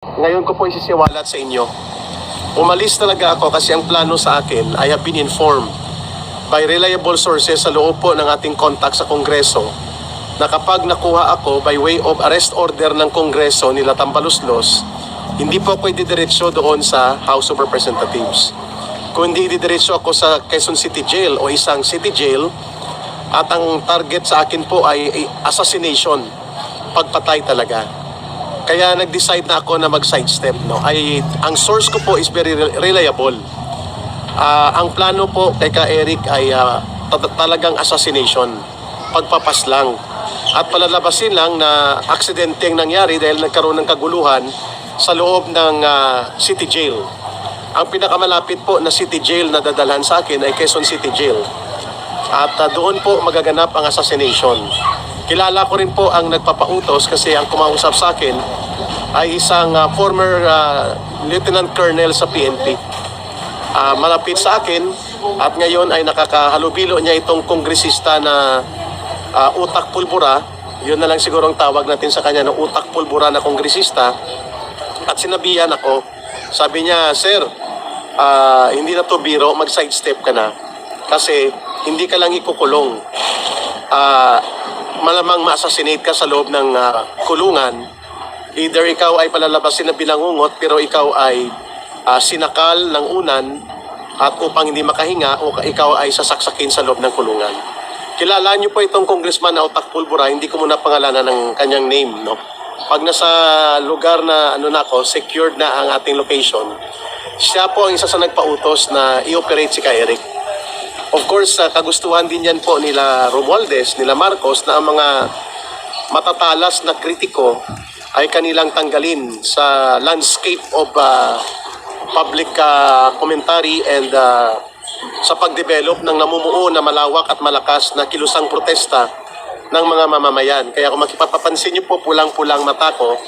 Ngayon ko po isisiwalat sa inyo. Umalis talaga ako kasi ang plano sa akin, I have been informed by reliable sources sa loob po ng ating contact sa Kongreso na kapag nakuha ako by way of arrest order ng Kongreso nila Tambaluslos, hindi po ako ididiretso doon sa House of Representatives. Kundi ididiretso ako sa Quezon City Jail o isang city jail at ang target sa akin po ay assassination, pagpatay talaga. Kaya nag-decide na ako na mag-sidestep. No? Ang source ko po is very reliable. Ang plano po kay Ka Eric ay talagang assassination, pagpapaslang. At palalabasin lang na aksidente ang nangyari dahil nagkaroon ng kaguluhan sa loob ng city jail. Ang pinakamalapit po na city jail na dadalhan sa akin ay Quezon City Jail. At doon po magaganap ang assassination. Kilala ko rin po ang nagpapautos kasi ang kumausap sa akin ay isang former Lieutenant Colonel sa PNP. Malapit sa akin at ngayon ay nakakahalubilo niya itong kongresista na utak pulbura. Yun na lang siguro ang tawag natin sa kanya na utak pulbura na kongresista. At sinabihan ako, sabi niya, Sir, hindi na to biro, mag-sidestep ka na. Kasi hindi ka lang ikukulong. Malamang ma-assassinate ka sa loob ng kulungan. Either ikaw ay palalabasin na binangungot pero ikaw ay sinakal ng unan at upang hindi makahinga o ikaw ay sasaksakin sa loob ng kulungan. Kilala niyo po itong congressman na utak pulbura, hindi ko muna pangalanan ng kanyang name. No? Pag nasa lugar na secured na ang ating location, siya po ang isa sa nagpautos na i-operate si Ka Eric. Of course, kagustuhan din yan po nila Romualdez, nila Marcos na ang mga matatalas na kritiko ay kanilang tanggalin sa landscape of public commentary and sa pagdevelop ng namumuo na malawak at malakas na kilusang protesta ng mga mamamayan. Kaya kung makipapapansin niyo po pulang-pulang mata ko,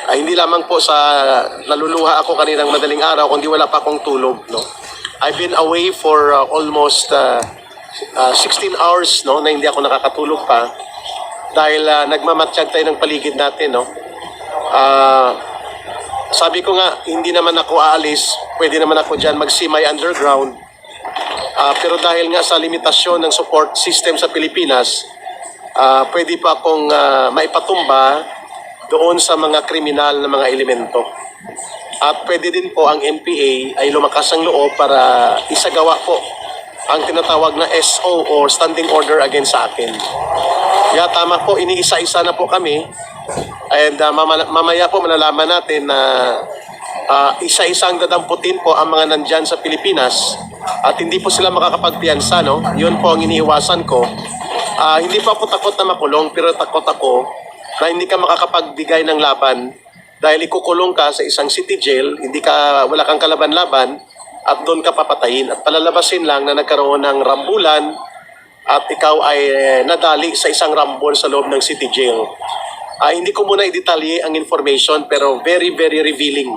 ay hindi lamang po sa naluluha ako kaninang madaling araw, kundi wala pa akong tulog. No? I've been away for almost 16 hours na hindi ako nakakatulog pa dahil nagmamatsyag tayo ng paligid natin. No? Sabi ko nga, hindi naman ako aalis, pwede naman ako dyan magsimay underground. Pero dahil nga sa limitasyon ng support system sa Pilipinas, pwede pa akong maipatumba doon sa mga kriminal na mga elemento. At pwede din po ang NPA ay lumakas ang loob para isagawa po ang tinatawag na SO or Standing Order against sa akin. Kaya tama po, iniisa-isa na po kami. And mamaya po malalaman natin na isa-isang dadamputin po ang mga nandyan sa Pilipinas at hindi po sila makakapagpiyansa. No? Yun po ang iniiwasan ko. Hindi pa ako takot na makulong pero takot ako na hindi ka makakapagbigay ng laban dahil ikukulong ka sa isang city jail, wala kang kalaban-laban at doon ka papatayin at palalabasin lang na nagkaroon ng rambulan at ikaw ay nadali sa isang rambol sa loob ng city jail. Hindi ko muna i-detalye ang information pero very, very revealing.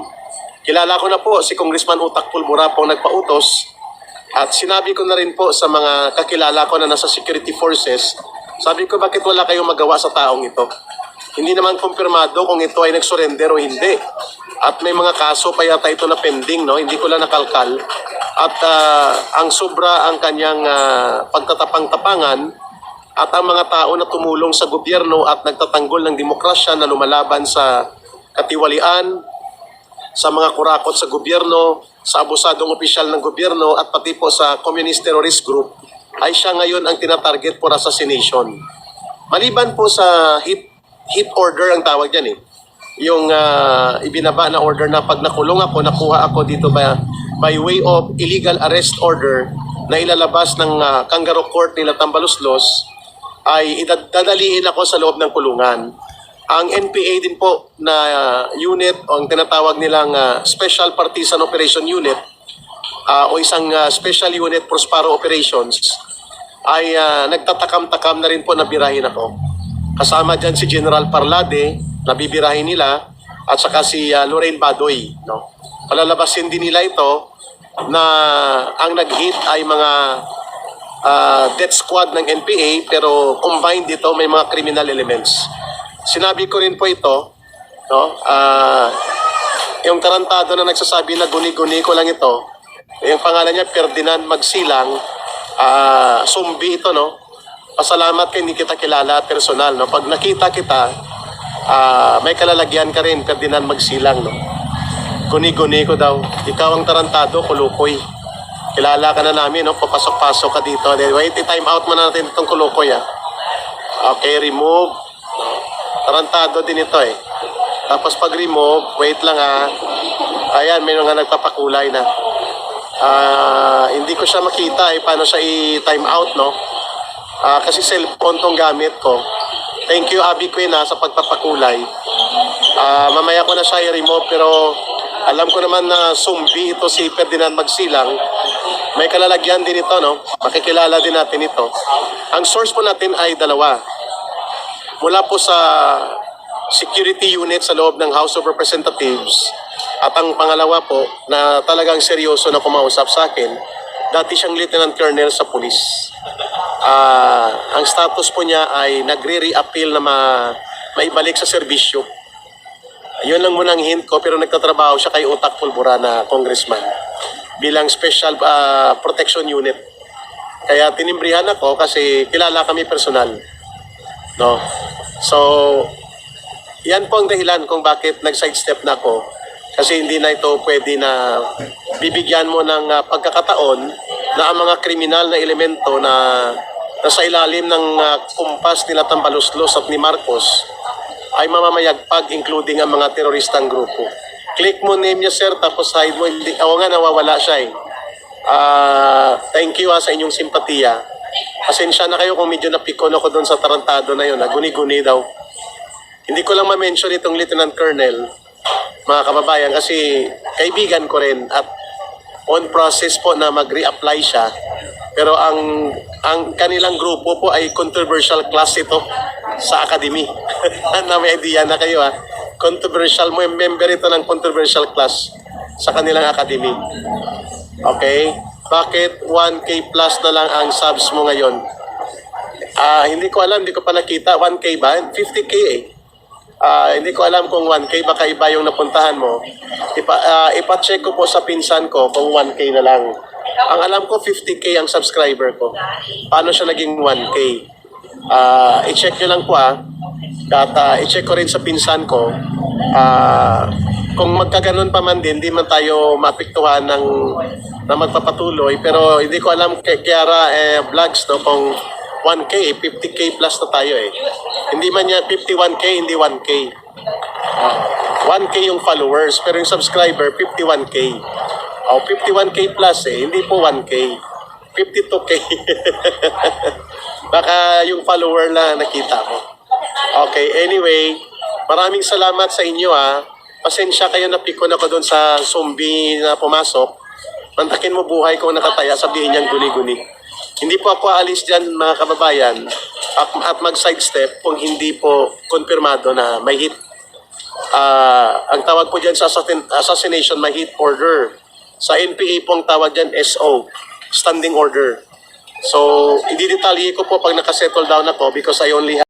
Kilala ko na po si Congressman Utak Pulbura po nagpautos at sinabi ko na rin po sa mga kakilala ko na nasa security forces, sabi ko bakit wala kayong magawa sa taong ito? Hindi naman kumpirmado kung ito ay nag-surrender o hindi. At may mga kaso pa yata ito na pending, no? Hindi ko lang nakalkal. At ang sobra ang kanyang pagtatapang-tapangan at ang mga tao na tumulong sa gobyerno at nagtatanggol ng demokrasya na lumalaban sa katiwalian, sa mga kurakot sa gobyerno, sa abusadong opisyal ng gobyerno at pati po sa communist terrorist group, ay siya ngayon ang tinatarget for assassination. Maliban po sa hit order ang tawag dyan yung ibinaba na order na pag nakulong ako, nakuha ako dito by way of illegal arrest order na ilalabas ng Kangaroo Court nila Tambaluslos, ay dadaliin ako sa loob ng kulungan. Ang NPA din po na unit o ang tinatawag nilang Special Partisan Operation Unit o isang Special Unit Prospero Operations ay nagtatakam-takam na rin po na birahin ako. Kasama dyan si General Parlade, nabibirahin nila, at saka si Lorraine Badoy. No? Palalabasin din nila ito na ang nag-hit ay mga death squad ng NPA, pero combined dito may mga criminal elements. Sinabi ko rin po ito, no? yung tarantado na nagsasabi na guni-guni ko lang ito, yung pangalan niya Ferdinand Magsilang, Sumbi ito, no? Pasalamat ka, hindi kita kilala personal, no? Pag nakita kita, may kalalagyan ka rin, Ferdinand Magsilang, no? Guni-guni ko daw. Ikaw ang tarantado, kulukoy. Kilala ka na namin, no? Papasok-pasok ka dito. Wait, time out mo na natin itong kulukoy, ah. Okay, remove. Tarantado din ito, eh. Tapos pag remove, wait lang, ayan, may mga nagpapakulay na. Hindi ko siya makita, eh. Paano siya i-time out, no? Kasi cellphone tong gamit ko. Thank you, Abby Queen, sa pagpapakulay. Mamaya ko na siya i-remove, pero alam ko naman na Sumbi ito si Ferdinand Magsilang. May kalalagyan din ito, no? Makikilala din natin ito. Ang source po natin ay dalawa. Mula po sa security unit sa loob ng House of Representatives. At ang pangalawa po, na talagang seryoso na kumausap sa akin, dati siyang Lieutenant Colonel sa pulis. Ang status po niya ay nagre-reappeal na maibalik sa serbisyo. Yun lang muna ang hint ko, pero nagtatrabaho siya kay Utak Pulbura na congressman bilang special protection unit. Kaya tinimbrihan ako kasi kilala kami personal. No? So, yan po ang dahilan kung bakit nag-sidestep na ako. Kasi hindi na ito pwede na bibigyan mo ng pagkakataon na ang mga kriminal na elemento na nasa ilalim ng kumpas nila Tambaluslos at ni Marcos ay mamamayagpag, including ang mga teroristang grupo. Click mo name niya, sir, tapos hide mo. Nga, nawawala siya eh. Thank you sa inyong simpatiya. Pasensya na kayo kung medyo napikon ako doon sa tarantado na yun. Guni-guni daw. Hindi ko lang ma-mention itong Lieutenant Colonel, mga kababayan, kasi kaibigan ko rin at on process po na mag-reapply siya. Pero ang kanilang grupo po ay controversial class ito sa academy. Na may idea na kayo Controversial, mo member ito ng controversial class sa kanilang academy. Okay? Bakit 1K plus na lang ang subs mo ngayon? Hindi ko alam, hindi ko pa nakita. 1K ba? 50K eh. Hindi ko alam kung 1K, baka iba yung napuntahan mo. Ipa-check ko po sa pinsan ko kung 1K na lang. Ang alam ko, 50K ang subscriber ko. Paano siya naging 1K? I-check nyo lang po At i-check ko rin sa pinsan ko. Kung magkaganon pa man din, di man tayo mapiktuhan na magpapatuloy. Pero hindi ko alam kay Kiara vlogs, no, kung 1K, 50K plus na tayo eh. Hindi man yan 51K, hindi 1K. 1K yung followers, pero yung subscriber, 51K. 51K plus hindi po 1K. 52K. Baka yung follower na nakita mo. Okay, anyway, maraming salamat sa inyo Pasensya kayo, napikon ako doon sa zombie na pumasok. Mantakin mo buhay kung nakataya, sabihin niyang guni-guni. Hindi po ako aalis dyan, mga kababayan, at mag-sidestep kung hindi po konfirmado na may hit. Ang tawag po dyan sa assassination, may hit order. Sa NPA po ang tawag dyan, SO, standing order. So, i-detalye ko po pag nakasettle down ako because I only have